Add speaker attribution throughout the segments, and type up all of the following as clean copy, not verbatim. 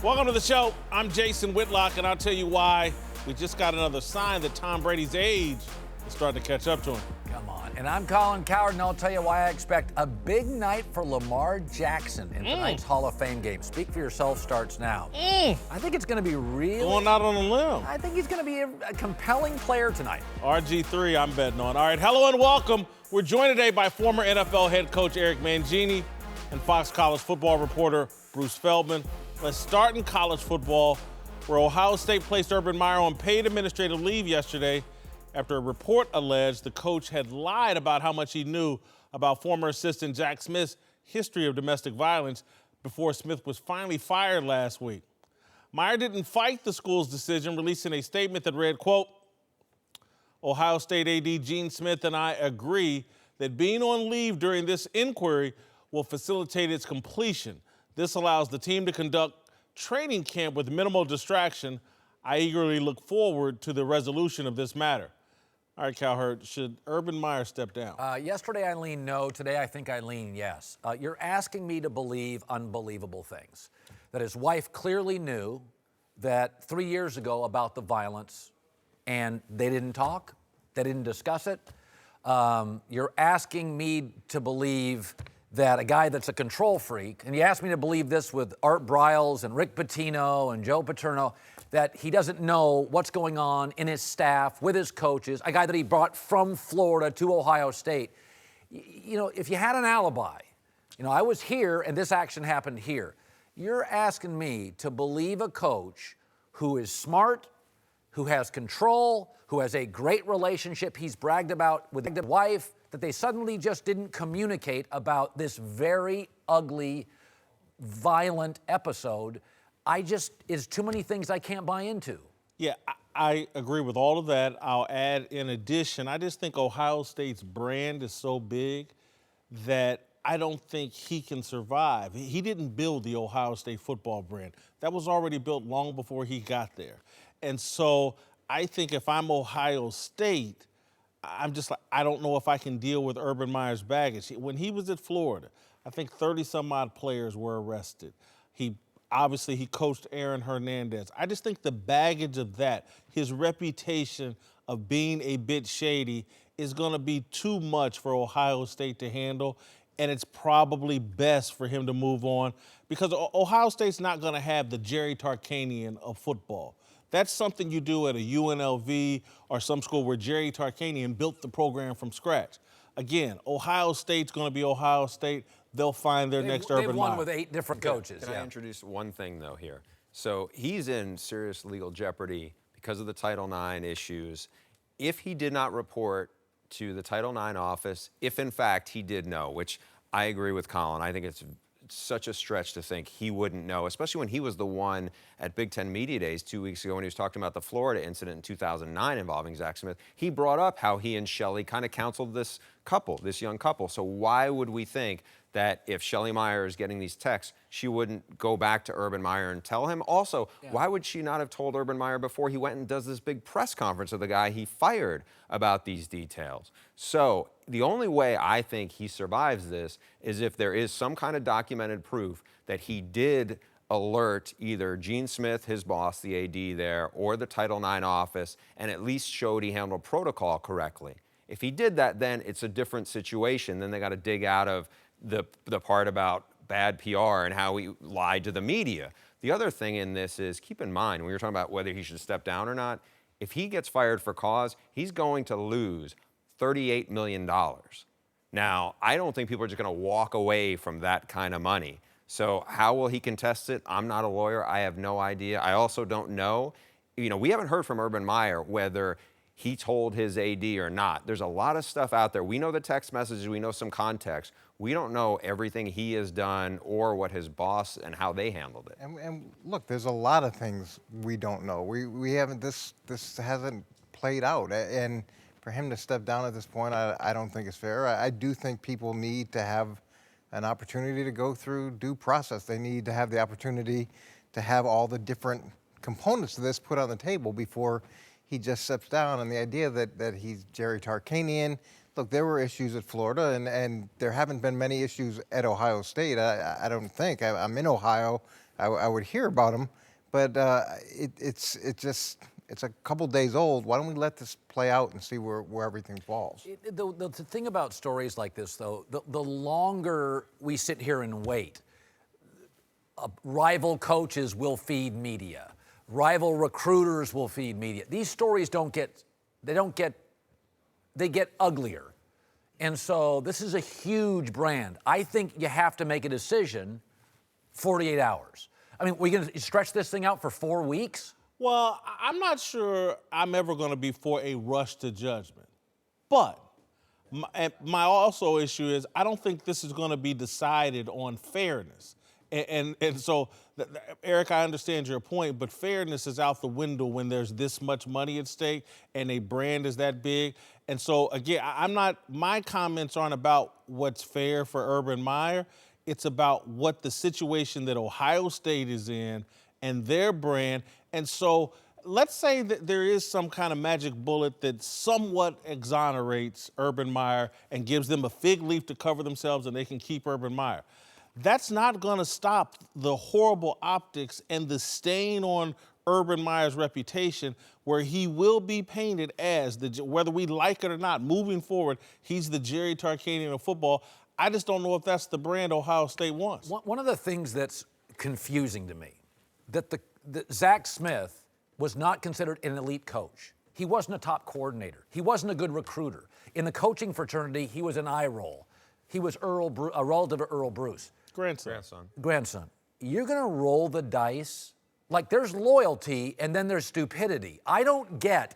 Speaker 1: Welcome to the show. I'm Jason Whitlock, and I'll tell you why we just got another sign that Tom Brady's age is starting to catch up to him.
Speaker 2: Come on. And I'm Colin Cowherd, and I'll tell you why I expect a big night for Lamar Jackson in tonight's Hall of Fame game. Speak for yourself starts now. I think it's going to be really...
Speaker 1: Going out on a limb.
Speaker 2: I think he's going to be a compelling player tonight.
Speaker 1: RG3, I'm betting on. All right, hello and welcome. We're joined today by former NFL head coach Eric Mangini and Fox College football reporter Bruce Feldman. Let's start in college football, where Ohio State placed Urban Meyer on paid administrative leave yesterday after a report alleged the coach had lied about how much he knew about former assistant Jack Smith's history of domestic violence before Smith was finally fired last week. Meyer didn't fight the school's decision, releasing a statement that read, quote, Ohio State AD Gene Smith and I agree that being on leave during this inquiry will facilitate its completion. This allows the team to conduct training camp with minimal distraction. I eagerly look forward to the resolution of this matter. All right, Cowherd, should Urban Meyer step down?
Speaker 2: Yesterday I leaned no. Today I think I lean yes. You're asking me to believe unbelievable things. That his wife clearly knew that 3 years ago about the violence, and they didn't talk. They didn't discuss it. You're asking me to believe that a guy that's a control freak, and you asked me to believe this with Art Briles and Rick Pitino and Joe Paterno, that he doesn't know what's going on in his staff, with his coaches, a guy that he brought from Florida to Ohio State. You know, if you had an alibi, you know, I was here and this action happened here. You're asking me to believe a coach who is smart, who has control, who has a great relationship he's bragged about with his wife, that they suddenly just didn't communicate about this very ugly, violent episode. It's too many things I can't buy into.
Speaker 1: Yeah, I agree with all of that. I'll add, in addition, I just think Ohio State's brand is so big that I don't think he can survive. He didn't build the Ohio State football brand. That was already built long before he got there. And so I think if I'm Ohio State, I'm just like, I don't know if I can deal with Urban Meyer's baggage. When he was at Florida, I think 30-some-odd players were arrested. He coached Aaron Hernandez. I just think the baggage of that, his reputation of being a bit shady, is going to be too much for Ohio State to handle, and it's probably best for him to move on because Ohio State's not going to have the Jerry Tarkanian of football. That's something you do at a UNLV or some school where Jerry Tarkanian built the program from scratch. Again, Ohio State's going to be Ohio State. They'll find their next Urban Meyer.
Speaker 2: They've won with 8 different coaches.
Speaker 3: Can I introduce one thing, though, here? So he's in serious legal jeopardy because of the Title IX issues. If he did not report to the Title IX office, if in fact he did know, which I agree with Colin, I think it's such a stretch to think he wouldn't know, especially when he was the one at Big Ten Media Days 2 weeks ago when he was talking about the Florida incident in 2009 involving Zach Smith. He brought up how he and Shelley kind of counseled this young couple. So why would we think that if Shelley Meyer is getting these texts, she wouldn't go back to Urban Meyer and tell him? Also, why would she not have told Urban Meyer before he went and does this big press conference with the guy he fired about these details? So the only way I think he survives this is if there is some kind of documented proof that he did alert either Gene Smith, his boss, the AD there, or the Title IX office, and at least showed he handled protocol correctly. If he did that, then it's a different situation. Then they got to dig out of the part about bad PR and how he lied to the media. The other thing in this is, keep in mind, when you're talking about whether he should step down or not, if he gets fired for cause, he's going to lose $38 million. Now, I don't think people are just going to walk away from that kind of money. So how will he contest it? I'm not a lawyer. I have no idea. I also don't know. You know, we haven't heard from Urban Meyer whether he told his AD or not. There's a lot of stuff out there. We know the text messages. We know some context. We don't know everything he has done or what his boss and how they handled it.
Speaker 4: And look, there's a lot of things we don't know. We haven't, this hasn't played out. And for him to step down at this point, I don't think it's fair. I do think people need to have an opportunity to go through due process. They need to have the opportunity to have all the different components of this put on the table before he just steps down. And the idea that he's Jerry Tarkanian, look, there were issues at Florida, and there haven't been many issues at Ohio State. I don't think. I'm in Ohio. I would hear about them. But it's a couple days old. Why don't we let this play out and see where everything falls?
Speaker 2: The thing about stories like this, though, the longer we sit here and wait, rival coaches will feed media. Rival recruiters will feed media. These stories they get uglier. And so this is a huge brand. I think you have to make a decision 48 hours. I mean, we're going to stretch this thing out for 4 weeks?
Speaker 1: Well, I'm not sure I'm ever going to be for a rush to judgment. But my also issue is I don't think this is going to be decided on fairness. And so, Eric, I understand your point, but fairness is out the window when there's this much money at stake and a brand is that big. And so, again, my comments aren't about what's fair for Urban Meyer. It's about what the situation that Ohio State is in and their brand. And so let's say that there is some kind of magic bullet that somewhat exonerates Urban Meyer and gives them a fig leaf to cover themselves and they can keep Urban Meyer. That's not going to stop the horrible optics and the stain on Urban Meyer's reputation, where he will be painted as, whether we like it or not, moving forward, he's the Jerry Tarkanian of football. I just don't know if that's the brand Ohio State wants.
Speaker 2: One of the things that's confusing to me, that Zach Smith was not considered an elite coach. He wasn't a top coordinator. He wasn't a good recruiter. In the coaching fraternity, he was an eye roll. He was a relative of Earl Bruce. Grandson. You're going to roll the dice? Like, there's loyalty and then there's stupidity. I don't get,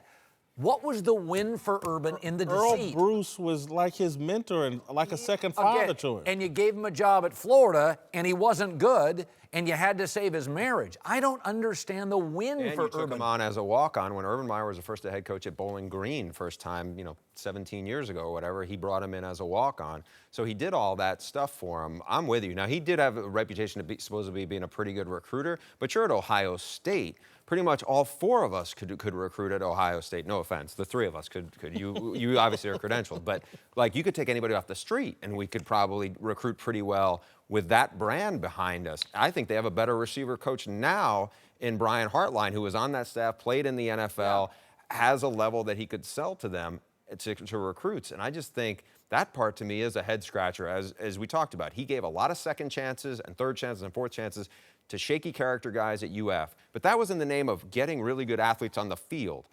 Speaker 2: what was the win for Urban in the deceit?
Speaker 1: Earl Bruce was like his mentor and like a second father to him.
Speaker 2: And you gave him a job at Florida and he wasn't good and you had to save his marriage. I don't understand the win
Speaker 3: and
Speaker 2: for
Speaker 3: you took
Speaker 2: Urban.
Speaker 3: him on as a walk-on when Urban Meyer was the first head coach at Bowling Green, first time, 17 years ago or whatever. He brought him in as a walk-on. So he did all that stuff for him. I'm with you. Now, he did have a reputation to be supposedly being a pretty good recruiter, but you're at Ohio State. Pretty much all four of us could recruit at Ohio State. No offense, the three of us could. You obviously are credentialed, but like you could take anybody off the street and we could probably recruit pretty well with that brand behind us. I think they have a better receiver coach now in Brian Hartline, who was on that staff, played in the NFL, has a level that he could sell to them to recruits. And I just think that part to me is a head scratcher, as we talked about. He gave a lot of second chances and third chances and fourth chances to shaky character guys at UF. But that was in the name of getting really good athletes on the field.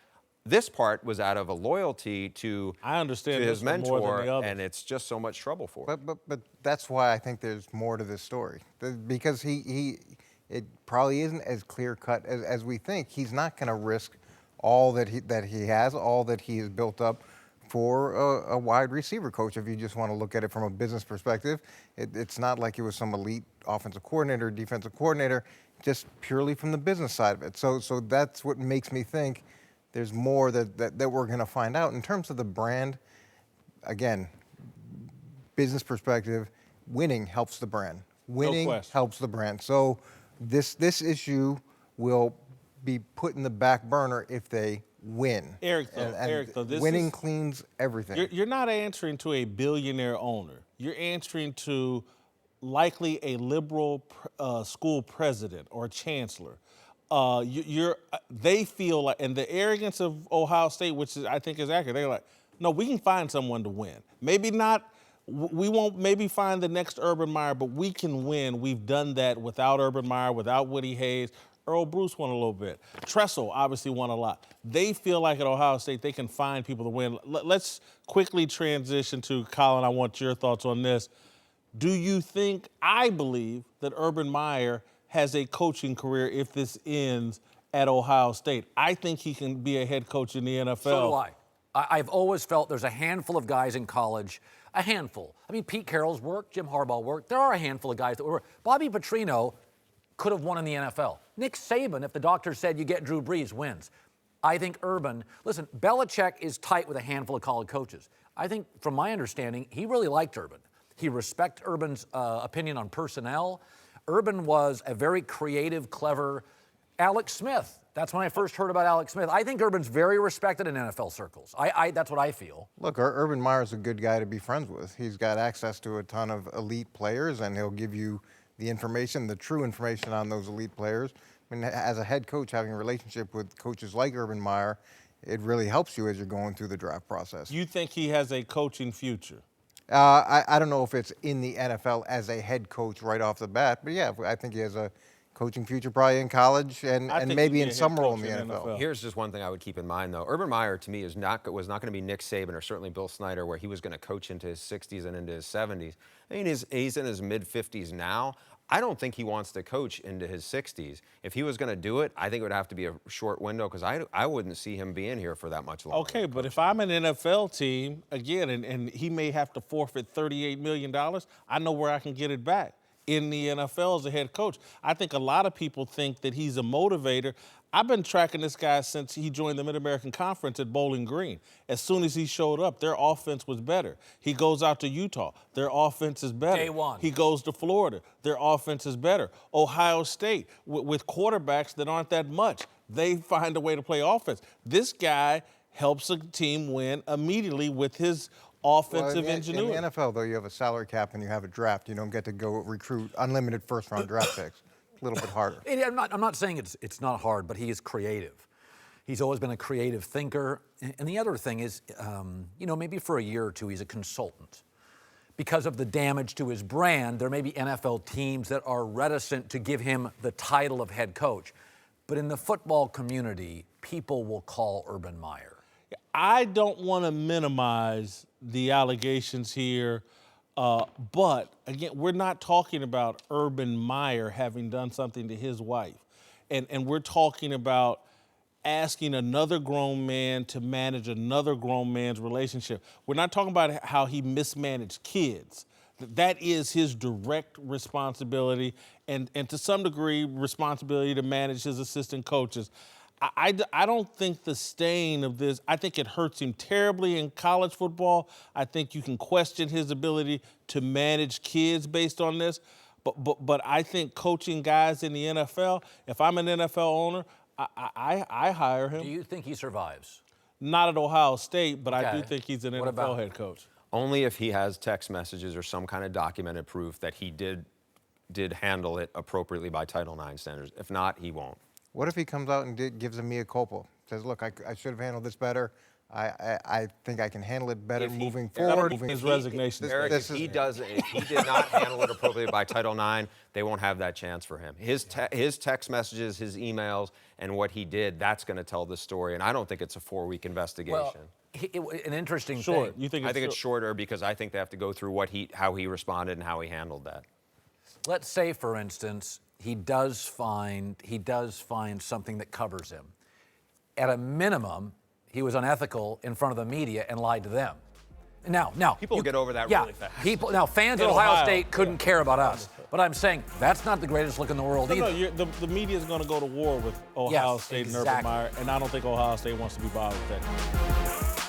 Speaker 3: This part was out of a loyalty to his mentor,
Speaker 1: more than the others.
Speaker 3: and it's just so much trouble for him.
Speaker 4: But that's why I think there's more to this story. Because it probably isn't as clear cut as we think. He's not going to risk all that he has, all that he has built up for a wide receiver coach. If you just want to look at it from a business perspective, it's not like it was some elite offensive coordinator, defensive coordinator, just purely from the business side of it. So that's what makes me think there's more that we're going to find out. In terms of the brand, again, business perspective, winning helps the brand. Winning helps the brand. So this issue will be put in the back burner if they win.
Speaker 1: Eric, though,
Speaker 4: winning cleans everything.
Speaker 1: You're not answering to a billionaire owner. You're answering to likely a liberal school president or chancellor. They feel like, and the arrogance of Ohio State, which I think is accurate, they're like, no, we can find someone to win. Maybe not, we won't maybe find the next Urban Meyer, but we can win. We've done that without Urban Meyer, without Woody Hayes. Earl Bruce won a little bit. Tressel obviously won a lot. They feel like at Ohio State they can find people to win. Let's quickly transition to Colin. I want your thoughts on this. Do you think, I believe, that Urban Meyer has a coaching career if this ends at Ohio State? I think he can be a head coach in the NFL.
Speaker 2: So do I. I've always felt there's a handful of guys in college, a handful. I mean, Pete Carroll's worked, Jim Harbaugh worked. There are a handful of guys that were. Bobby Petrino could have won in the NFL. Nick Saban, if the doctor said you get Drew Brees, wins. I think Urban, listen, Belichick is tight with a handful of college coaches. I think, from my understanding, he really liked Urban. He respected Urban's opinion on personnel. Urban was a very creative, clever Alex Smith. That's when I first heard about Alex Smith. I think Urban's very respected in NFL circles. That's what I feel.
Speaker 4: Look, Urban Meyer's a good guy to be friends with. He's got access to a ton of elite players, and he'll give you the information, the true information on those elite players. I mean, as a head coach, having a relationship with coaches like Urban Meyer, it really helps you as you're going through the draft process.
Speaker 1: You think he has a coaching future?
Speaker 4: I don't know if it's in the NFL as a head coach right off the bat, but yeah, I think he has a coaching future probably in college and
Speaker 1: I think
Speaker 4: maybe
Speaker 1: he'd be
Speaker 4: in
Speaker 1: a head
Speaker 4: some role in
Speaker 1: coach
Speaker 4: the
Speaker 1: in the
Speaker 4: NFL.
Speaker 1: NFL.
Speaker 3: Here's just one thing I would keep in mind, though. Urban Meyer, to me, was not going to be Nick Saban or certainly Bill Snyder, where he was going to coach into his 60s and into his 70s. I mean, he's in his mid-50s now. I don't think he wants to coach into his 60s. If he was going to do it, I think it would have to be a short window because I wouldn't see him being here for that much longer.
Speaker 1: Okay, but if I'm an NFL team, again, and he may have to forfeit $38 million, I know where I can get it back in the NFL as a head coach. I think a lot of people think that he's a motivator. I've been tracking this guy since he joined the Mid-American Conference at Bowling Green. As soon as he showed up, their offense was better. He goes out to Utah, their offense is better.
Speaker 2: Day one.
Speaker 1: He goes to Florida, their offense is better. Ohio State, with quarterbacks that aren't that much, they find a way to play offense. This guy helps a team win immediately with his offensive ingenuity.
Speaker 4: In the NFL, though, you have a salary cap and you have a draft. You don't get to go recruit unlimited first-round draft picks. A little bit harder.
Speaker 2: I'm not saying it's not hard, but he is creative. He's always been a creative thinker. And the other thing is, maybe for a year or two, he's a consultant. Because of the damage to his brand, there may be NFL teams that are reticent to give him the title of head coach. But in the football community, people will call Urban Meyer.
Speaker 1: I don't want to minimize the allegations here, but again, we're not talking about Urban Meyer having done something to his wife. And we're talking about asking another grown man to manage another grown man's relationship. We're not talking about how he mismanaged kids. That is his direct responsibility and to some degree responsibility to manage his assistant coaches. I don't think the stain of this, I think it hurts him terribly in college football. I think you can question his ability to manage kids based on this. But I think coaching guys in the NFL, if I'm an NFL owner, I hire him.
Speaker 2: Do you think he survives?
Speaker 1: Not at Ohio State, but I do
Speaker 2: Okay.
Speaker 1: think he's an
Speaker 2: What
Speaker 1: NFL
Speaker 2: about-
Speaker 1: head coach.
Speaker 3: Only if he has text messages or some kind of documented proof that he did handle it appropriately by Title IX standards. If not, he won't.
Speaker 4: What if he comes out and gives a mea culpa? Says, look, I should have handled this better. I think I can handle it better
Speaker 3: If he-
Speaker 4: moving
Speaker 1: That'll
Speaker 4: forward.
Speaker 1: be his resignation.
Speaker 3: Eric,
Speaker 4: This
Speaker 3: if he
Speaker 4: is-
Speaker 3: if he did not handle it appropriately by Title IX, they won't have that chance for him. His text messages, his emails, and what he did, that's going to tell the story. And I don't think it's a 4-week investigation.
Speaker 2: Well, an interesting
Speaker 1: Short.
Speaker 2: thing.
Speaker 1: You think
Speaker 3: I think it's
Speaker 1: short?
Speaker 3: shorter because I think they have to go through how he responded and how he handled that.
Speaker 2: Let's say, for instance, he does find something that covers him. At a minimum, he was unethical in front of the media and lied to them. Now,
Speaker 3: People get over that really fast.
Speaker 2: Fans
Speaker 1: In
Speaker 2: at Ohio
Speaker 1: Ohio,
Speaker 2: State couldn't care about us. But I'm saying that's not the greatest look in the world
Speaker 1: No,
Speaker 2: either.
Speaker 1: the media is going to go to war with Ohio
Speaker 2: Yes,
Speaker 1: State and
Speaker 2: exactly.
Speaker 1: Urban Meyer, and I don't think Ohio State wants to be bothered with that.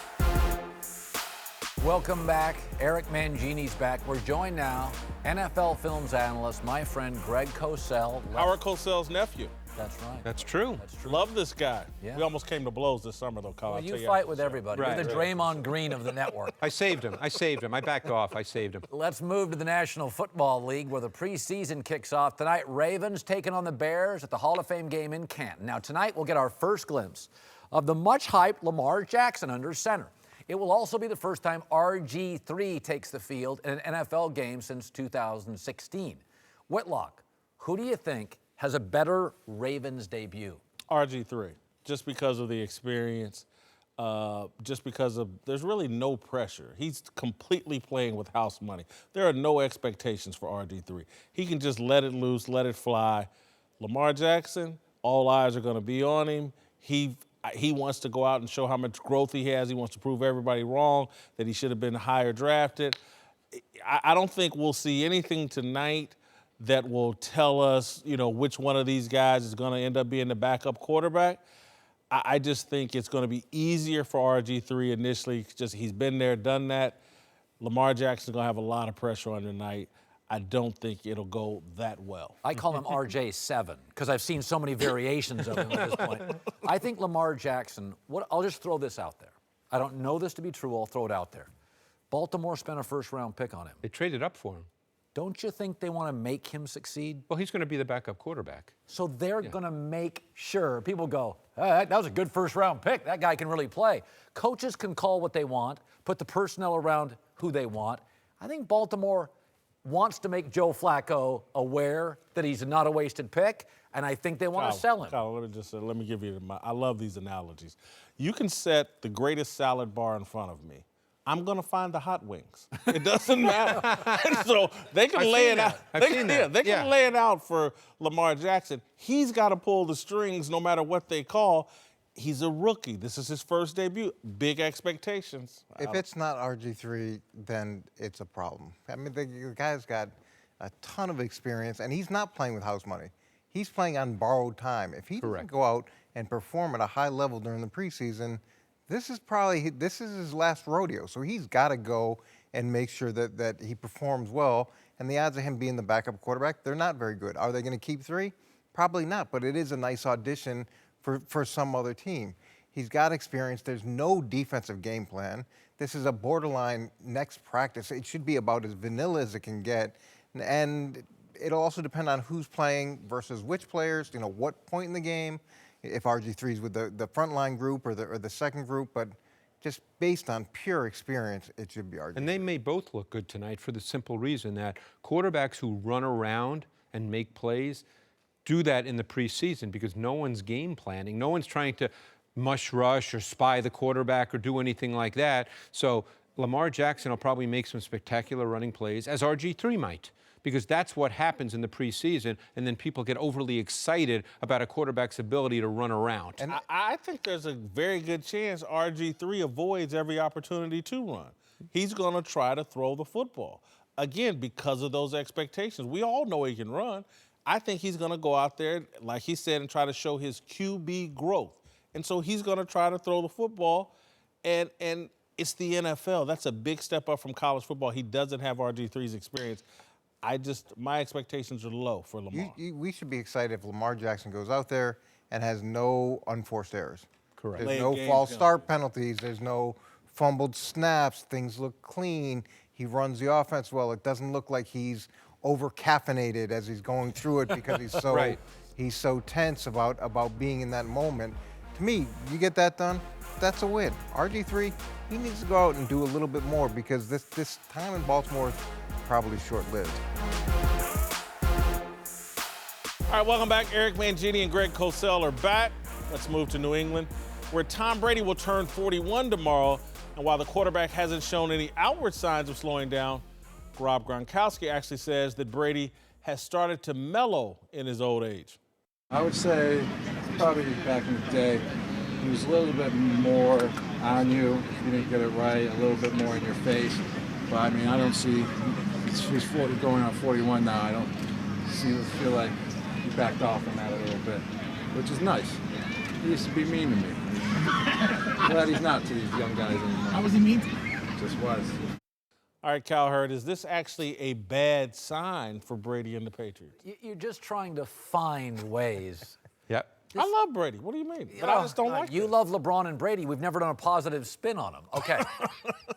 Speaker 2: Welcome back. Eric Mangini's back. We're joined now, NFL films analyst, my friend Greg Cosell.
Speaker 1: Howard Cosell's nephew.
Speaker 2: That's right.
Speaker 5: That's true.
Speaker 2: That's true.
Speaker 1: Love this guy.
Speaker 2: Yeah.
Speaker 1: We almost came to blows this summer, though, Colin.
Speaker 2: Well,
Speaker 1: I'll
Speaker 2: you
Speaker 1: tell you
Speaker 2: fight
Speaker 1: after
Speaker 2: with
Speaker 1: the show.
Speaker 2: everybody.
Speaker 5: Right,
Speaker 2: You're the
Speaker 5: right.
Speaker 2: Draymond Green of the network.
Speaker 5: I saved him. I backed off. I saved him.
Speaker 2: Let's move to the National Football League where the preseason kicks off tonight. Ravens taking on the Bears at the Hall of Fame game in Canton. Now, tonight we'll get our first glimpse of the much-hyped Lamar Jackson under center. It will also be the first time RG3 takes the field in an NFL game since 2016. Whitlock, who do you think has a better Ravens debut?
Speaker 1: RG3, just because of the experience, just because of there's really no pressure. He's completely playing with house money. There are no expectations for RG3. He can just let it loose, let it fly. Lamar Jackson, all eyes are going to be on him. He wants to go out and show how much growth he has. He wants to prove everybody wrong, that he should have been higher drafted. I don't think we'll see anything tonight that will tell us, which one of these guys is going to end up being the backup quarterback. I just think it's going to be easier for RG3 initially. Just he's been there, done that. Lamar Jackson's going to have a lot of pressure on tonight. I don't think it'll go that well.
Speaker 2: I call him RJ7 because I've seen so many variations of him at this point. I think Lamar Jackson, I'll just throw this out there. I don't know this to be true. I'll throw it out there. Baltimore spent a first-round pick on him.
Speaker 5: They traded up for him.
Speaker 2: don't you think they want to make him succeed?
Speaker 5: Well, he's going to be the backup quarterback.
Speaker 2: So they're going to make sure. People go, that was a good first-round pick. That guy can really play. Coaches can call what they want, put the personnel around who they want. I think Baltimore wants to make Joe Flacco aware that he's not a wasted pick, and I think they want to sell him.
Speaker 1: Kyle, let me give you I love these analogies. You can set the greatest salad bar in front of me. I'm going to find the hot wings. It doesn't matter. And so they can lay it out. They can lay it out for Lamar Jackson. He's got to pull the strings no matter what they call. He's a rookie. This is his first debut. Big expectations.
Speaker 4: If it's not RG3, then it's a problem. I mean, the guy's got a ton of experience, and he's not playing with house money. He's playing on borrowed time. If he doesn't go out and perform at a high level during the preseason, this is his last rodeo. So he's got to go and make sure that he performs well. And the odds of him being the backup quarterback, they're not very good. Are they going to keep 3? Probably not, but it is a nice audition for some other team. He's got experience. There's no defensive game plan. This is a borderline next practice. It should be about as vanilla as it can get. And it'll also depend on who's playing versus which players, what point in the game, if RG3's with the frontline group or the second group, but just based on pure experience, it should be RG3.
Speaker 5: And they may both look good tonight for the simple reason that quarterbacks who run around and make plays do that in the preseason because no one's game planning. No one's trying to mush rush or spy the quarterback or do anything like that. So Lamar Jackson will probably make some spectacular running plays, as RG3 might, because that's what happens in the preseason, and then people get overly excited about a quarterback's ability to run around.
Speaker 1: And I think there's a very good chance RG3 avoids every opportunity to run. He's going to try to throw the football. Again, because of those expectations. We all know he can run. I think he's going to go out there, like he said, and try to show his QB growth. And so he's going to try to throw the football, and it's the NFL. That's a big step up from college football. He doesn't have RG3's experience. My expectations are low for Lamar.
Speaker 4: We should be excited if Lamar Jackson goes out there and has no unforced errors.
Speaker 5: Correct.
Speaker 4: There's no false start penalties. There's no fumbled snaps. Things look clean. He runs the offense well. It doesn't look like he's over-caffeinated as he's going through it because he's so he's so tense about being in that moment. To me, you get that done, that's a win. RG3, he needs to go out and do a little bit more because this time in Baltimore is probably short-lived.
Speaker 1: All right, welcome back. Eric Mangini and Greg Cosell are back. Let's move to New England, where Tom Brady will turn 41 tomorrow. And while the quarterback hasn't shown any outward signs of slowing down, Rob Gronkowski actually says that Brady has started to mellow in his old age.
Speaker 6: I would say probably back in the day, he was a little bit more on you. You didn't get it right, a little bit more in your face. But I mean, I don't see, he's 40, going on 41 now. I don't feel like he backed off on that a little bit, which is nice. He used to be mean to me. Glad he's not to these young guys anymore.
Speaker 7: How was he mean to you?
Speaker 6: Just was.
Speaker 1: All right, Cowherd, is this actually a bad sign for Brady and the Patriots?
Speaker 2: You're just trying to find ways.
Speaker 5: Yep.
Speaker 1: I love Brady. What do you mean? But I just don't like
Speaker 2: You
Speaker 1: it.
Speaker 2: love LeBron and Brady. We've never done a positive spin on them. Okay.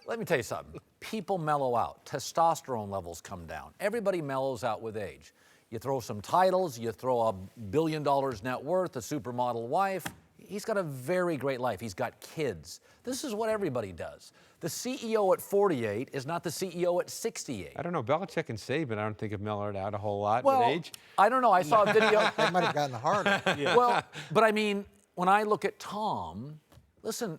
Speaker 2: Let me tell you something. People mellow out. Testosterone levels come down. Everybody mellows out with age. You throw some titles, you throw $1 billion net worth, a supermodel wife. He's got a very great life. He's got kids. This is what everybody does. The CEO at 48 is not the CEO at 68.
Speaker 5: I don't know. Belichick and Saban, I don't think have mellowed out a whole lot
Speaker 2: Well,
Speaker 5: with age.
Speaker 2: I don't know. I saw a video.
Speaker 4: They might have gotten harder.
Speaker 2: Well, but I mean, when I look at Tom, listen,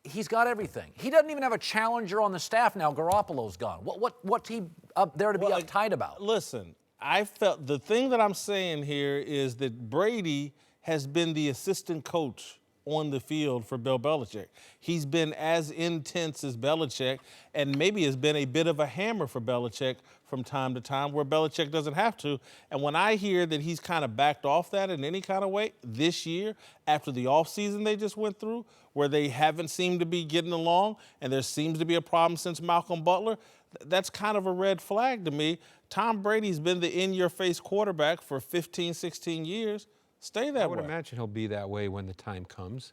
Speaker 2: he's got everything. He doesn't even have a challenger on the staff now. Garoppolo's gone. What's he up there to be uptight about?
Speaker 1: Listen, I felt the thing that I'm saying here is that Brady has been the assistant coach on the field for Bill Belichick. He's been as intense as Belichick and maybe has been a bit of a hammer for Belichick from time to time where Belichick doesn't have to. And when I hear that he's kind of backed off that in any kind of way this year after the offseason they just went through where they haven't seemed to be getting along and there seems to be a problem since Malcolm Butler, that's kind of a red flag to me. Tom Brady's been the in-your-face quarterback for 15, 16 years. Stay that way.
Speaker 5: I would imagine he'll be that way when the time comes.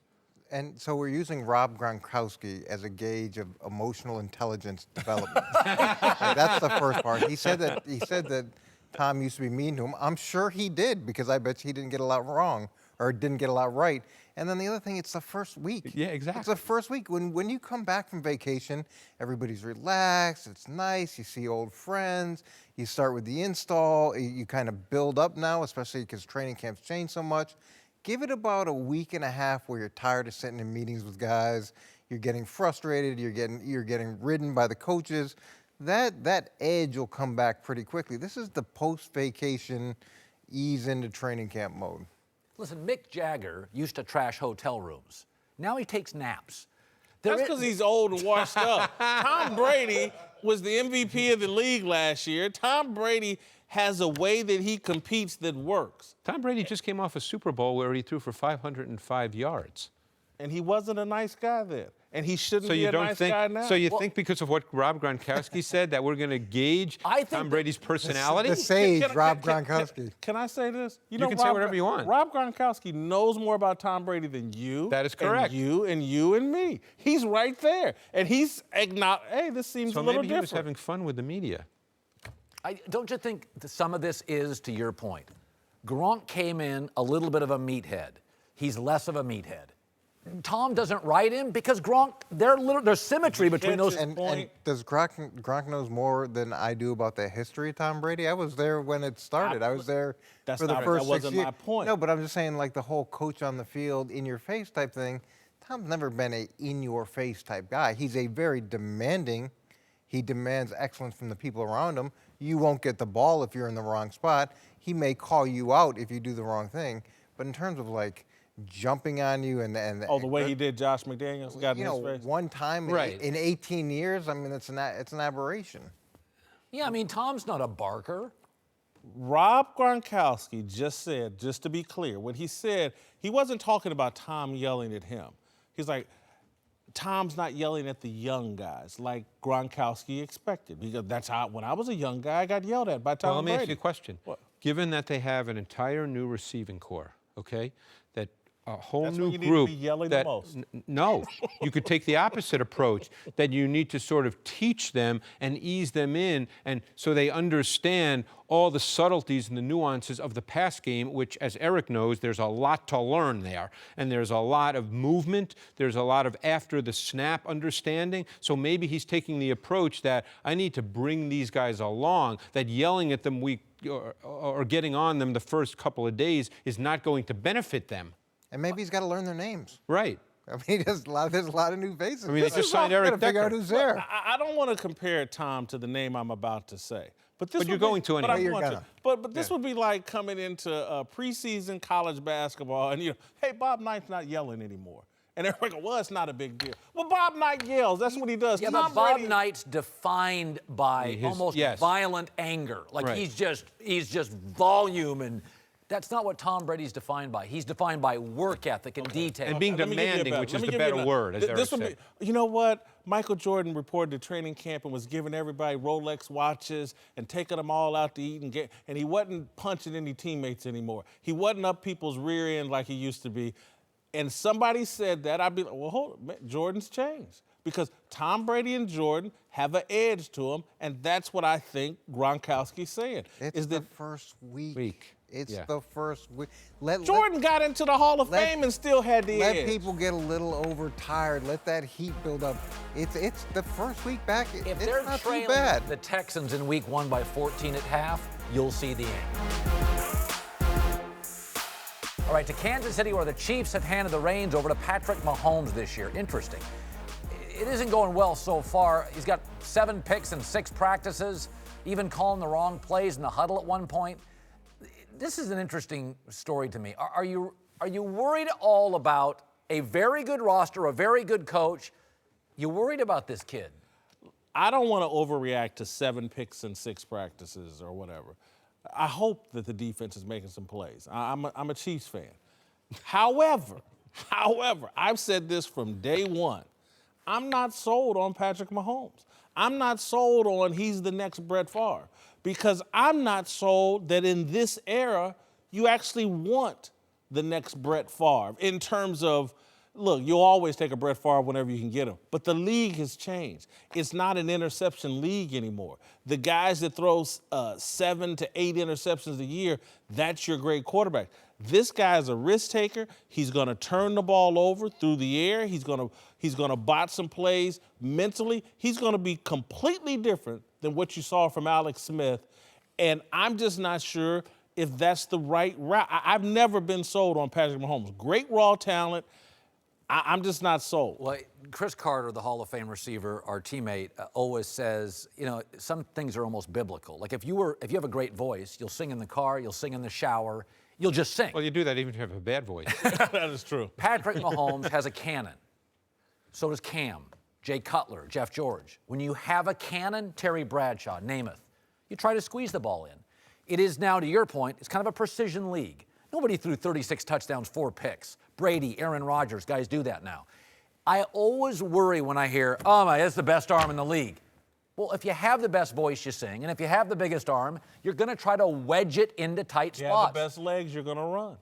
Speaker 4: And so we're using Rob Gronkowski as a gauge of emotional intelligence development. That's the first part. He said that Tom used to be mean to him. I'm sure he did, because I bet he didn't get a lot wrong or didn't get a lot right. And then the other thing, it's the first week.
Speaker 5: Yeah, exactly.
Speaker 4: It's the first week. When you come back from vacation, everybody's relaxed, it's nice, you see old friends, you start with the install, you kind of build up now, especially because training camps change so much. Give it about a week and a half where you're tired of sitting in meetings with guys, you're getting frustrated, you're getting ridden by the coaches. That edge will come back pretty quickly. This is the post-vacation ease into training camp mode.
Speaker 2: Listen, Mick Jagger used to trash hotel rooms. Now he takes naps.
Speaker 1: That's because he's old and washed up. Tom Brady was the MVP of the league last year. Tom Brady has a way that he competes that works.
Speaker 5: Tom Brady just came off a Super Bowl where he threw for 505 yards.
Speaker 1: And he wasn't a nice guy then. And he shouldn't be a nice guy now.
Speaker 5: So you think because of what Rob Gronkowski said that we're going to gauge Tom Brady's personality?
Speaker 4: The sage, Rob Gronkowski.
Speaker 1: Can I say this?
Speaker 5: You can say whatever you want.
Speaker 1: Rob Gronkowski knows more about Tom Brady than you.
Speaker 5: That is correct.
Speaker 1: And you and me. He's right there. And he's acknowledged, hey, this seems a little
Speaker 5: maybe
Speaker 1: different.
Speaker 5: he was having fun with the media.
Speaker 2: Don't you think some of this is, to your point, Gronk came in a little bit of a meathead. He's less of a meathead. Tom doesn't write him because Gronk, there's symmetry between those.
Speaker 4: And does Gronk knows more than I do about the history of Tom Brady? I was there when it started. I was there for the first 6 years.
Speaker 1: That wasn't my point.
Speaker 4: No, but I'm just saying, like the whole coach on the field, in your face type thing. Tom's never been a in your face type guy. He's a very demanding. He demands excellence from the people around him. You won't get the ball if you're in the wrong spot. He may call you out if you do the wrong thing. But in terms of like jumping on you and
Speaker 1: the way he did Josh McDaniels, got in his face.
Speaker 4: One time in 18 years, I mean, it's an aberration.
Speaker 2: Yeah, I mean, Tom's not a barker.
Speaker 1: Rob Gronkowski just said, just to be clear, when he said, he wasn't talking about Tom yelling at him. He's like, Tom's not yelling at the young guys like Gronkowski expected. Because that's how, when I was a young guy, I got yelled at by Tom
Speaker 5: Well, let me
Speaker 1: Brady.
Speaker 5: ask you a question.
Speaker 1: What?
Speaker 5: Given that they have an entire new receiving core, okay, that a whole
Speaker 1: That's
Speaker 5: new
Speaker 1: when you need to
Speaker 5: group
Speaker 1: be yelling
Speaker 5: that
Speaker 1: the most.
Speaker 5: No, you could take the opposite approach, that you need to sort of teach them and ease them in, and so they understand all the subtleties and the nuances of the pass game, which, as Eric knows, there's a lot to learn there, and there's a lot of movement, there's a lot of after the snap understanding. So maybe he's taking the approach that I need to bring these guys along, that yelling at them or getting on them the first couple of days is not going to benefit them.
Speaker 4: And maybe he's got to learn their names.
Speaker 5: Right.
Speaker 4: I mean, there's a lot of new faces.
Speaker 5: I mean, they just signed Eric
Speaker 4: Figure out
Speaker 5: Decker.
Speaker 4: who's there.
Speaker 1: I don't want to compare Tom to the name I'm about to say. But
Speaker 5: you're going to anyway.
Speaker 1: But, I want to. But this would be like coming into preseason college basketball and, hey, Bob Knight's not yelling anymore. And everybody goes, well, it's not a big deal. Well, Bob Knight yells. That's what he does.
Speaker 2: Yeah,
Speaker 1: Tom
Speaker 2: but Bob
Speaker 1: Brady,
Speaker 2: Knight's defined by almost violent anger. Like he's just volume, and that's not what Tom Brady's defined by. He's defined by work ethic and detail.
Speaker 5: And being demanding, which is the better word, as Eric said.
Speaker 1: You know what? Michael Jordan reported to training camp and was giving everybody Rolex watches and taking them all out to eat and he wasn't punching any teammates anymore. He wasn't up people's rear end like he used to be. And somebody said that, I'd be like, well, hold on, Jordan's changed. Because Tom Brady and Jordan have an edge to them, and that's what I think Gronkowski's saying.
Speaker 4: It's the first week. It's the first week.
Speaker 1: Jordan got into the Hall of Fame and still had the edge.
Speaker 4: Let people get a little overtired. Let that heat build up. It's the first week back.
Speaker 2: If
Speaker 4: it's
Speaker 2: they're
Speaker 4: not
Speaker 2: trailing
Speaker 4: too bad.
Speaker 2: the Texans in week 1 by 14 at half, you'll see the end. All right, to Kansas City, where the Chiefs have handed the reins over to Patrick Mahomes this year. Interesting. It isn't going well so far. He's got 7 picks in 6 practices, even calling the wrong plays in the huddle at one point. This is an interesting story to me. Are you worried at all about a very good roster, a very good coach? You worried about this kid?
Speaker 1: I don't want to overreact to 7 picks in 6 practices or whatever. I hope that the defense is making some plays. I'm a Chiefs fan. However, I've said this from day one. I'm not sold on Patrick Mahomes. I'm not sold on he's the next Brett Favre because I'm not sold that in this era you actually want the next Brett Favre in terms of look, you'll always take a Brett Favre whenever you can get him. But the league has changed. It's not an interception league anymore. The guys that throw 7 to 8 interceptions a year, that's your great quarterback. This guy's a risk taker. He's going to turn the ball over through the air. He's going to bot some plays mentally. He's going to be completely different than what you saw from Alex Smith. And I'm just not sure if that's the right route. I've never been sold on Patrick Mahomes. Great raw talent. I'm just not sold.
Speaker 2: Well, Chris Carter, the Hall of Fame receiver, our teammate, always says, some things are almost biblical. Like if you have a great voice, you'll sing in the car, you'll sing in the shower, you'll just sing.
Speaker 5: Well, you do that even if you have a bad voice.
Speaker 1: That is true.
Speaker 2: Patrick Mahomes has a cannon. So does Cam, Jay Cutler, Jeff George. When you have a cannon, Terry Bradshaw, Namath, you try to squeeze the ball in. It is now, to your point, it's kind of a precision league. Nobody threw 36 touchdowns, 4 picks. Brady, Aaron Rodgers, guys do that now. I always worry when I hear, oh my, that's the best arm in the league. Well, if you have the best voice, you sing, and if you have the biggest arm, you're going to try to wedge it into tight spots.
Speaker 1: You have the best legs, you're going to run.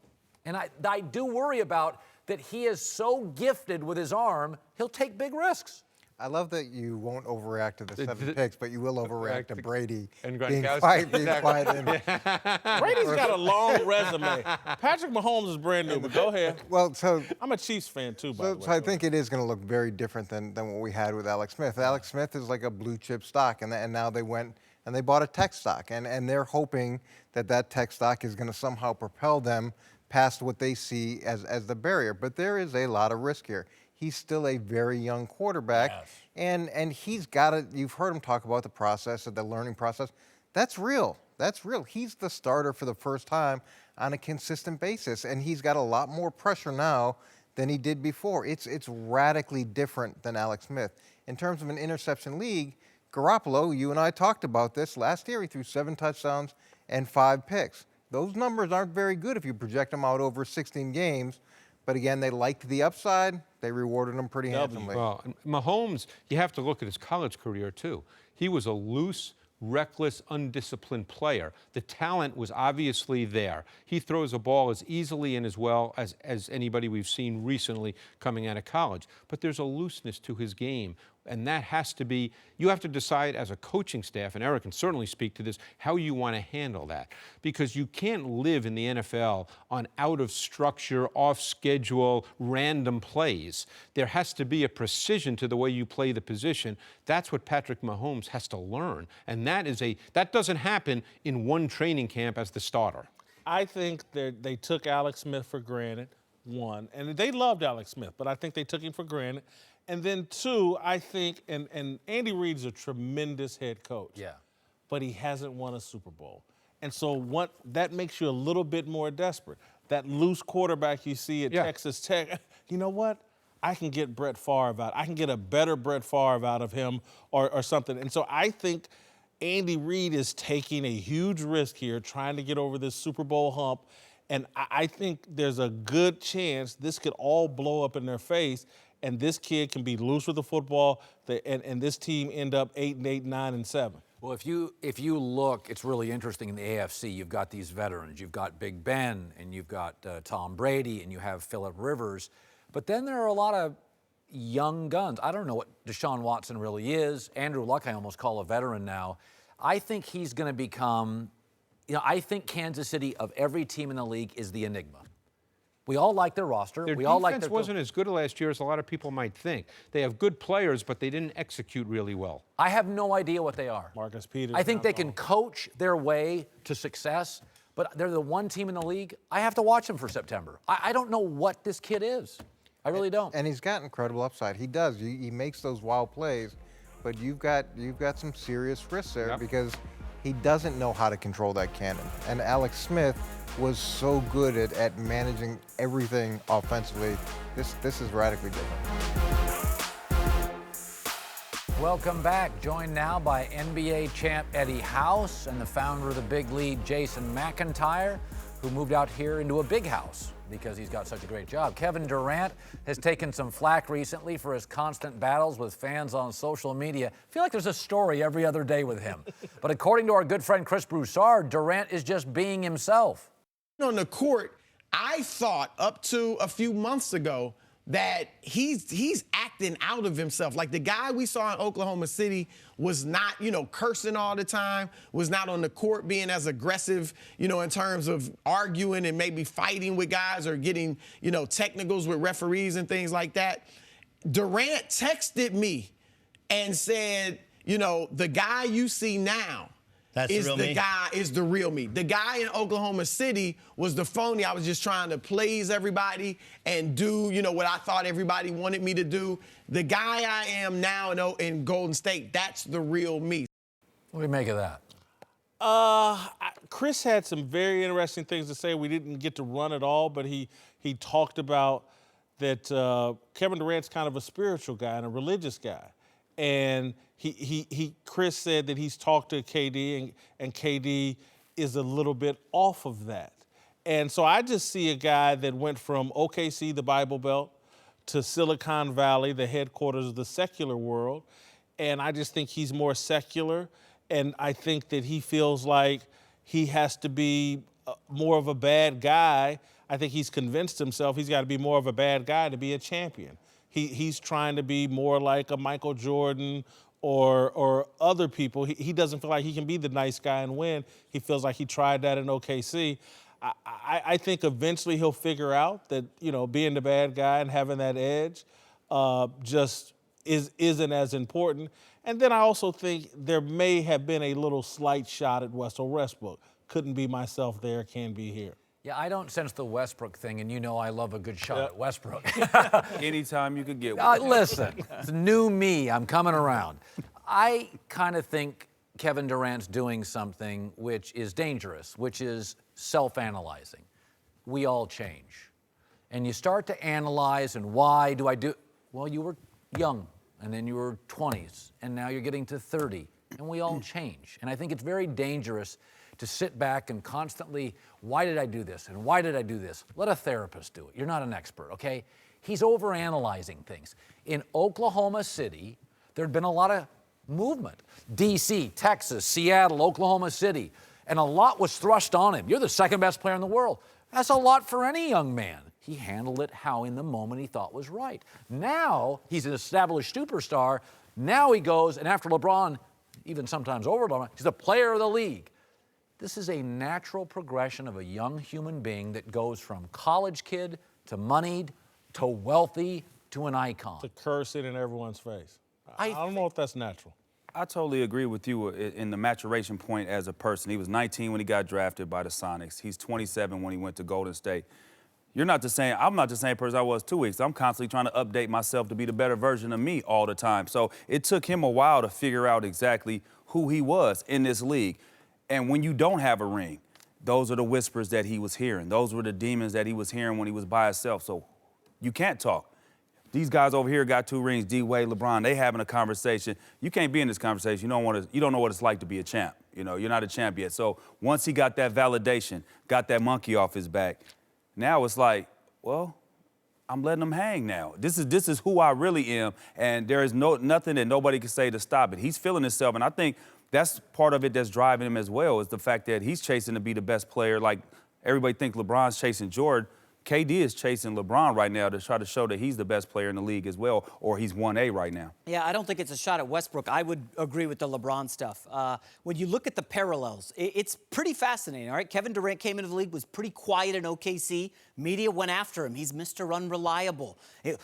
Speaker 2: And I do worry about that he is so gifted with his arm, he'll take big risks.
Speaker 4: I love that you won't overreact to the 7 picks, but you will overreact to Brady
Speaker 5: and
Speaker 4: being
Speaker 5: Gronkowski.
Speaker 4: quiet.
Speaker 1: Brady's got a long resume. Patrick Mahomes is brand new, but go ahead.
Speaker 4: Well, so
Speaker 1: I'm a Chiefs fan too, by the way.
Speaker 4: So I think it is going to look very different than what we had with Alex Smith. Alex Smith is like a blue chip stock, and now they went and they bought a tech stock, and they're hoping that tech stock is going to somehow propel them past what they see as the barrier. But there is a lot of risk here. He's still a very young quarterback,
Speaker 1: yes.
Speaker 4: and he's got it. You've heard him talk about the process, the learning process. That's real. That's real. He's the starter for the first time on a consistent basis, and he's got a lot more pressure now than he did before. It's radically different than Alex Smith. In terms of an interception league, Garoppolo, you and I talked about this last year. He threw 7 touchdowns and 5 picks. Those numbers aren't very good if you project them out over 16 games. But again, they liked the upside. They rewarded him pretty handsomely.
Speaker 5: Well, Mahomes, you have to look at his college career, too. He was a loose, reckless, undisciplined player. The talent was obviously there. He throws a ball as easily and as well as anybody we've seen recently coming out of college. But there's a looseness to his game. And that has to be, you have to decide as a coaching staff, and Eric can certainly speak to this, how you want to handle that. Because you can't live in the NFL on out of structure, off schedule, random plays. There has to be a precision to the way you play the position. That's what Patrick Mahomes has to learn. And that doesn't happen in one training camp as the starter.
Speaker 1: I think they took Alex Smith for granted, one, and they loved Alex Smith, but I think they took him for granted. And then 2, I think, and Andy Reid's a tremendous head coach.
Speaker 2: Yeah.
Speaker 1: But he hasn't won a Super Bowl. And so that makes you a little bit more desperate. That loose quarterback you see at Texas Tech, you know what? I can get Brett Favre out. I can get a better Brett Favre out of him or something. And so I think Andy Reid is taking a huge risk here, trying to get over this Super Bowl hump. And I think there's a good chance this could all blow up in their face, and this kid can be loose with the football, and this team end up 8-8, 9-7.
Speaker 2: Well, if you look, it's really interesting in the AFC. You've got these veterans. You've got Big Ben, and you've got Tom Brady, and you have Phillip Rivers. But then there are a lot of young guns. I don't know what Deshaun Watson really is. Andrew Luck, I almost call a veteran now. I think he's going to become, I think Kansas City, of every team in the league, is the enigma. We all like their roster.
Speaker 5: Their
Speaker 2: all like
Speaker 5: defense wasn't as good last year as a lot of people might think. They have good players, but they didn't execute really well.
Speaker 2: I have no idea what they are.
Speaker 1: Marcus Peters.
Speaker 2: I think they can coach their way to success, but they're the one team in the league. I have to watch them for September. I don't know what this kid is. I really don't.
Speaker 4: And he's got incredible upside. He does. He makes those wild plays, but you've got some serious risks there because he doesn't know how to control that cannon. And Alex Smith was so good at managing everything offensively. This is radically different.
Speaker 2: Welcome back. Joined now by NBA champ Eddie House and the founder of the big lead, Jason McIntyre, who moved out here into a big house because he's got such a great job. Kevin Durant has taken some flack recently for his constant battles with fans on social media. I feel like there's a story every other day with him. But according to our good friend Chris Broussard, Durant is just being himself.
Speaker 7: On the court, I thought up to a few months ago that he's acting out of himself. Like the guy we saw in Oklahoma City was not, cursing all the time, was not on the court being as aggressive, in terms of arguing and maybe fighting with guys or getting, technicals with referees and things like that. Durant texted me and said, the guy you see now is the real me. The guy in Oklahoma City was the phony. I was just trying to please everybody and do, what I thought everybody wanted me to do. The guy I am now in Golden State, that's the real me.
Speaker 2: What do you make of that?
Speaker 1: Chris had some very interesting things to say. We didn't get to run it all, but he talked about that Kevin Durant's kind of a spiritual guy and a religious guy. And Chris said that he's talked to KD and KD is a little bit off of that. And so I just see a guy that went from OKC, the Bible Belt, to Silicon Valley, the headquarters of the secular world. And I just think he's more secular. And I think that he feels like he has to be more of a bad guy. I think he's convinced himself he's got to be more of a bad guy to be a champion. He's trying to be more like a Michael Jordan or other people. He doesn't feel like he can be the nice guy and win. He feels like he tried that in OKC. I think eventually he'll figure out that, being the bad guy and having that edge just isn't as important. And then I also think there may have been a little slight shot at Russell Westbrook. Couldn't be myself there, can be here.
Speaker 2: Yeah, I don't sense the Westbrook thing, and I love a good shot at Westbrook.
Speaker 8: Anytime you could get one.
Speaker 2: Listen, it's new me. I'm coming around. I kind of think Kevin Durant's doing something which is dangerous, which is self-analyzing. We all change. And you start to analyze, and why do I do? Well, you were young, and then you were 20s, and now you're getting to 30, and we all change. And I think it's very dangerous to sit back and constantly, why did I do this? And why did I do this? Let a therapist do it. You're not an expert, okay? He's overanalyzing things. In Oklahoma City, there'd been a lot of movement. D.C., Texas, Seattle, Oklahoma City. And a lot was thrust on him. You're the second best player in the world. That's a lot for any young man. He handled it how in the moment he thought was right. Now he's an established superstar. Now he goes, and after LeBron, even sometimes over LeBron, he's a player of the league. This is a natural progression of a young human being that goes from college kid to moneyed to wealthy to an icon.
Speaker 1: To curse it in everyone's face. I don't know if that's natural.
Speaker 8: I totally agree with you in the maturation point as a person. He was 19 when he got drafted by the Sonics. He's 27 when he went to Golden State. I'm not the same person I was 2 weeks. I'm constantly trying to update myself to be the better version of me all the time. So it took him a while to figure out exactly who he was in this league. And when you don't have a ring, those are the whispers that he was hearing. Those were the demons that he was hearing when he was by himself. So you can't talk. These guys over here got 2 rings, D-Wade, LeBron, they having a conversation. You can't be in this conversation. You don't know what it's like to be a champ. You're not a champ yet. So once he got that validation, got that monkey off his back, now it's like, well, I'm letting him hang now. This is who I really am, and there is nothing that nobody can say to stop it. He's feeling himself, and I think that's part of it that's driving him as well, is the fact that he's chasing to be the best player. Like everybody thinks LeBron's chasing Jordan. KD is chasing LeBron right now to try to show that he's the best player in the league as well, or he's 1A right now.
Speaker 9: Yeah, I don't think it's a shot at Westbrook. I would agree with the LeBron stuff. When you look at the parallels, it's pretty fascinating, all right? Kevin Durant came into the league, was pretty quiet in OKC. Media went after him. He's Mr. Unreliable.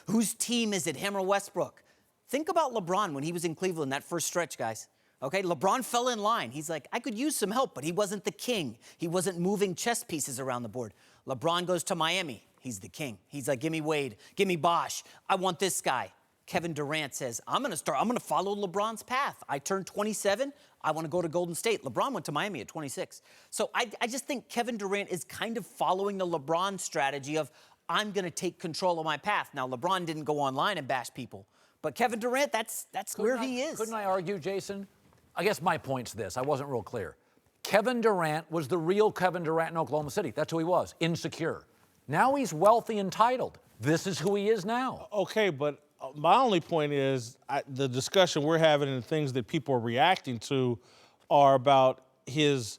Speaker 9: Whose team is it, him or Westbrook? Think about LeBron when he was in Cleveland that first stretch, guys. Okay, LeBron fell in line. He's like, I could use some help, but he wasn't the king. He wasn't moving chess pieces around the board. LeBron goes to Miami. He's the king. He's like, give me Wade, give me Bosh. I want this guy. Kevin Durant says, I'm going to follow LeBron's path. I turned 27. I want to go to Golden State. LeBron went to Miami at 26. So I just think Kevin Durant is kind of following the LeBron strategy of, I'm going to take control of my path. Now, LeBron didn't go online and bash people. But Kevin Durant, that's where he is.
Speaker 2: Couldn't I argue, Jason? I guess my point's this. I wasn't real clear. Kevin Durant was the real Kevin Durant in Oklahoma City. That's who he was, insecure. Now he's wealthy, entitled. This is who he is now.
Speaker 1: Okay, but my only point is the discussion we're having and the things that people are reacting to are about his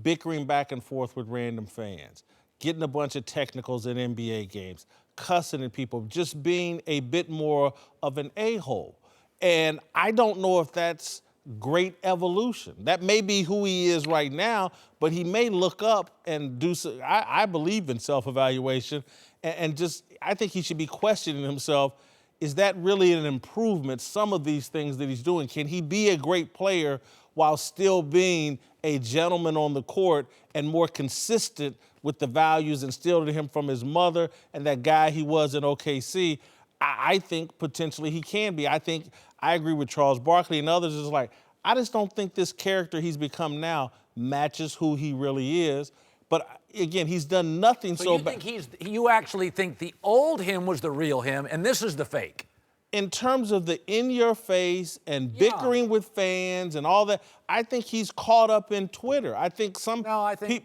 Speaker 1: bickering back and forth with random fans. getting a bunch of technicals in NBA games, cussing at people, just being a bit more of an a-hole. And I don't know if that's great evolution. That may be who he is right now, but he may look up and do so. I believe in self-evaluation, and just I think he should be questioning himself. Is that really an improvement, some of these things that he's doing? Can he be a great player while still being a gentleman on the court and more consistent with the values instilled in him from his mother and that guy he was in OKC? I think potentially he can be. I agree with Charles Barkley and others. Is like, I just don't think this character he's become now matches who he really is. But again, he's done nothing so bad.
Speaker 2: You actually think the old him was the real him, and this is the fake?
Speaker 1: In terms of the in-your-face and bickering with fans and all that, I think he's caught up in Twitter. I think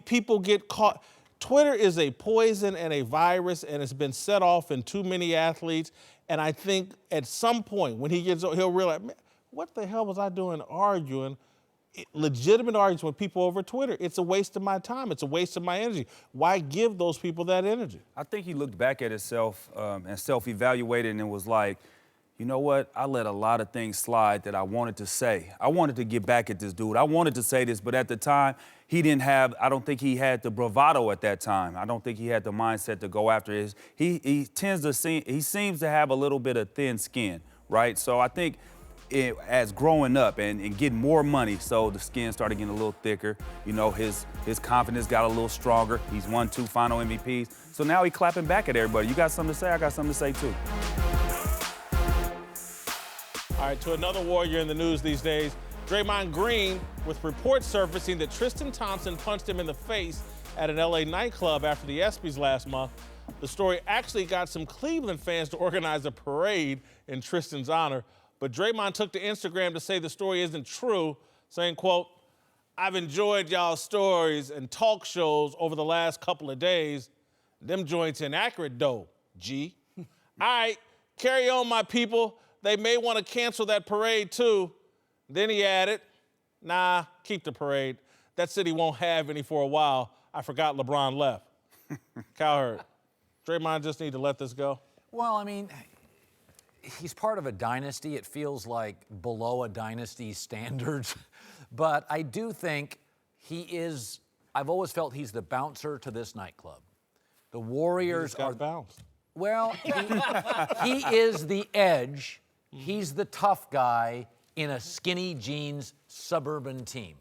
Speaker 1: people get caught. Twitter is a poison and a virus, and it's been set off in too many athletes. And I think at some point when he gets, he'll realize, man, what the hell was I doing arguing? Legitimate arguments with people over Twitter. It's a waste of my time. It's a waste of my energy. Why give those people that energy?
Speaker 8: I think he looked back at himself and self-evaluated and was like, you know what? I let a lot of things slide that I wanted to say. I wanted to get back at this dude. I wanted to say this, but at the time, I don't think he had the bravado at that time. I don't think he had the mindset to go after his. He seems to have a little bit of thin skin, right? So I think as growing up and getting more money, so the skin started getting a little thicker. You know, his confidence got a little stronger. He's won 2 final MVPs. So now he's clapping back at everybody. You got something to say? I got something to say too.
Speaker 1: All right, to another warrior in the news these days, Draymond Green, with reports surfacing that Tristan Thompson punched him in the face at an LA nightclub after the ESPYs last month. The story actually got some Cleveland fans to organize a parade in Tristan's honor, but Draymond took to Instagram to say the story isn't true, saying, quote, "I've enjoyed y'all's stories and talk shows over the last couple of days. Them joints inaccurate though, G. All right, carry on, my people. They may want to cancel that parade too." Then he added, "Nah, keep the parade. That city won't have any for a while. I forgot LeBron left." Cowherd, Draymond just need to let this go?
Speaker 2: Well, I mean, he's part of a dynasty. It feels like below a dynasty's standards. But I do think I've always felt he's the bouncer to this nightclub. The Warriors are
Speaker 1: bounced.
Speaker 2: Well, he is the edge. He's the tough guy in a skinny jeans suburban team.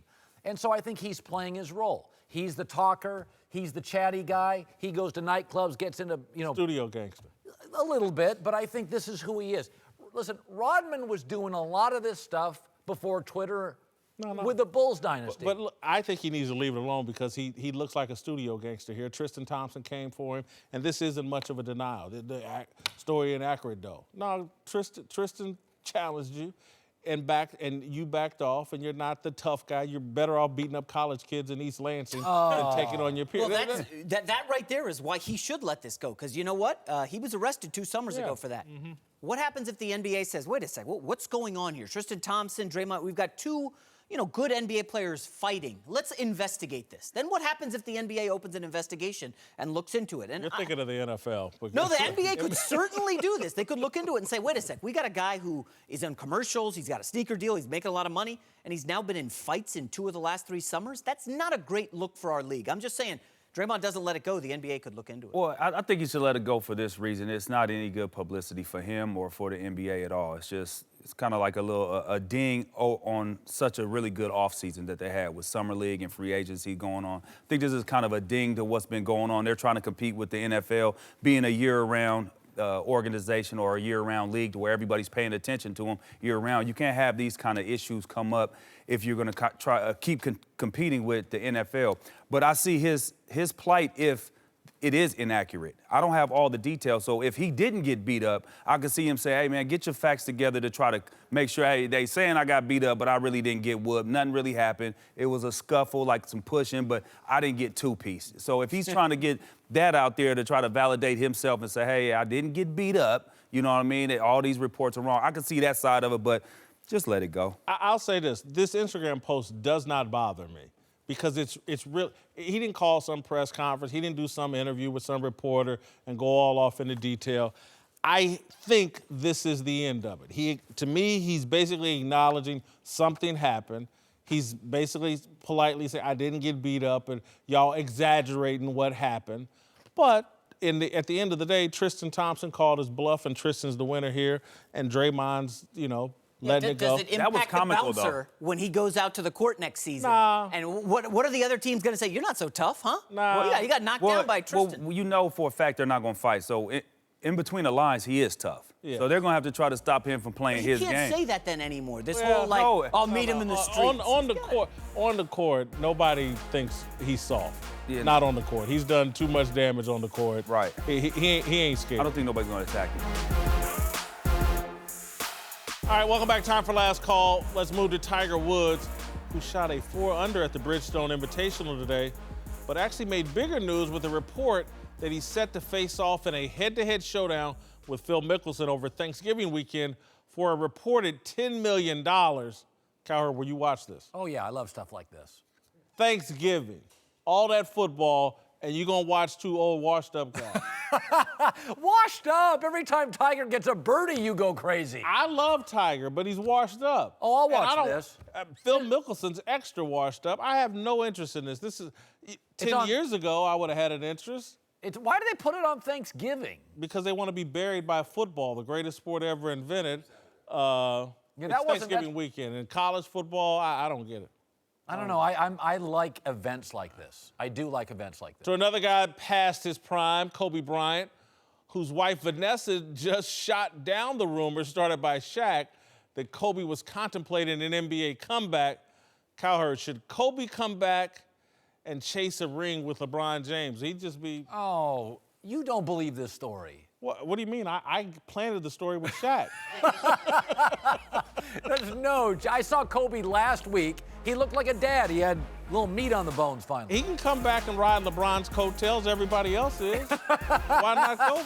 Speaker 2: And so I think he's playing his role. He's the talker. He's the chatty guy. He goes to nightclubs, gets into,
Speaker 1: Studio gangster.
Speaker 2: A little bit, but I think this is who he is. Listen, Rodman was doing a lot of this stuff before Twitter with the Bulls dynasty.
Speaker 1: But look, I think he needs to leave it alone because he looks like a studio gangster here. Tristan Thompson came for him, and this isn't much of a denial. The story inaccurate, though. No, Tristan challenged you, and you backed off, and you're not the tough guy. You're better off beating up college kids in East Lansing than taking on your peers.
Speaker 9: Well, that right there is why he should let this go, because you know what? He was arrested 2 summers ago for that. Mm-hmm. What happens if the NBA says, wait a second, what's going on here? Tristan Thompson, Draymond, we've got 2 good NBA players fighting. Let's investigate this. Then what happens if the NBA opens an investigation and looks into it? And
Speaker 1: you're thinking of the NFL.
Speaker 9: No, the NBA could certainly do this. They could look into it and say, wait a sec, we got a guy who is in commercials, he's got a sneaker deal, he's making a lot of money, and he's now been in fights in 2 of the last 3 summers. That's not a great look for our league. I'm just saying, Draymond doesn't let it go, the NBA could look into it.
Speaker 8: Well, I think he should let it go for this reason. It's not any good publicity for him or for the NBA at all. It's kind of like a ding on such a really good offseason that they had with Summer League and free agency going on. I think this is kind of a ding to what's been going on. They're trying to compete with the NFL, being a year-round organization or a year-round league to where everybody's paying attention to them year-round. You can't have these kind of issues come up if you're going to try keep competing with the NFL. But I see his plight if it is inaccurate. I don't have all the details, so if he didn't get beat up, I could see him say, hey, man, get your facts together to try to make sure, hey, they saying I got beat up, but I really didn't get whooped. Nothing really happened. It was a scuffle, like some pushing, but I didn't get 2-piece. So if he's trying to get that out there to try to validate himself and say, hey, I didn't get beat up, you know what I mean? All these reports are wrong. I can see that side of it, but just let it go.
Speaker 1: I'll say this. This Instagram post does not bother me because it's real. He didn't call some press conference. He didn't do some interview with some reporter and go all off into detail. I think this is the end of it. To me, he's basically acknowledging something happened. He's basically politely saying, I didn't get beat up, and y'all exaggerating what happened. But at the end of the day, Tristan Thompson called his bluff, and Tristan's the winner here, and Draymond's, letting it go.
Speaker 9: Does it
Speaker 8: That was
Speaker 9: impact the
Speaker 8: comical,
Speaker 9: bouncer when he goes out to the court next season?
Speaker 1: Nah.
Speaker 9: And what are the other teams going to say? You're not so tough, huh?
Speaker 1: Nah.
Speaker 9: Well, you got knocked down by Tristan.
Speaker 8: Well, you know for a fact they're not going to fight. So in between the lines, he is tough.
Speaker 1: Yeah.
Speaker 8: So they're going to have to try to stop him from playing his
Speaker 9: You
Speaker 8: game.
Speaker 9: can't say that then anymore. This
Speaker 1: Well,
Speaker 9: whole, like,
Speaker 8: no.
Speaker 9: I'll meet him in the streets.
Speaker 1: On the court, nobody thinks he's soft.
Speaker 8: Yeah.
Speaker 1: Not on the court. He's done too much damage on the court.
Speaker 8: Right.
Speaker 1: He ain't scared.
Speaker 8: I don't think nobody's going to attack him.
Speaker 1: All right, welcome back. Time for last call. Let's move to Tiger Woods, who shot a 4-under at the Bridgestone Invitational today, but actually made bigger news with a report that he's set to face off in a head-to-head showdown with Phil Mickelson over Thanksgiving weekend for a reported $10 million. Cowherd, will you watch this?
Speaker 2: Oh, yeah, I love stuff like this.
Speaker 1: Thanksgiving, all that football, and you're going to watch two old washed-up guys.
Speaker 2: Washed up. Every time Tiger gets a birdie, you go crazy.
Speaker 1: I love Tiger, but he's washed up.
Speaker 2: Oh, I'll
Speaker 1: And I
Speaker 2: watch
Speaker 1: don't-
Speaker 2: this.
Speaker 1: Phil Mickelson's extra washed up. I have no interest in this. This is 10 years ago, I would have had an interest
Speaker 2: Why do they put it on Thanksgiving?
Speaker 1: because they want to be buried by football, the greatest sport ever invented.
Speaker 2: Yeah,
Speaker 1: It's
Speaker 2: that wasn't-
Speaker 1: Thanksgiving weekend. And college football, I don't get it.
Speaker 2: I don't know. I like events like this. I do like events like this.
Speaker 1: So another guy past his prime, Kobe Bryant, whose wife Vanessa just shot down the rumor started by Shaq that Kobe was contemplating an NBA comeback. Cowherd, should Kobe come back and chase a ring with LeBron James? He'd just be...
Speaker 2: Oh, you don't believe this story.
Speaker 1: What do you mean? I planted the story with Shaq.
Speaker 2: There's no. I saw Kobe last week. He looked like a dad. He had a little meat on the bones finally.
Speaker 1: He can come back and ride LeBron's coattails. Everybody else is. Why not Kobe?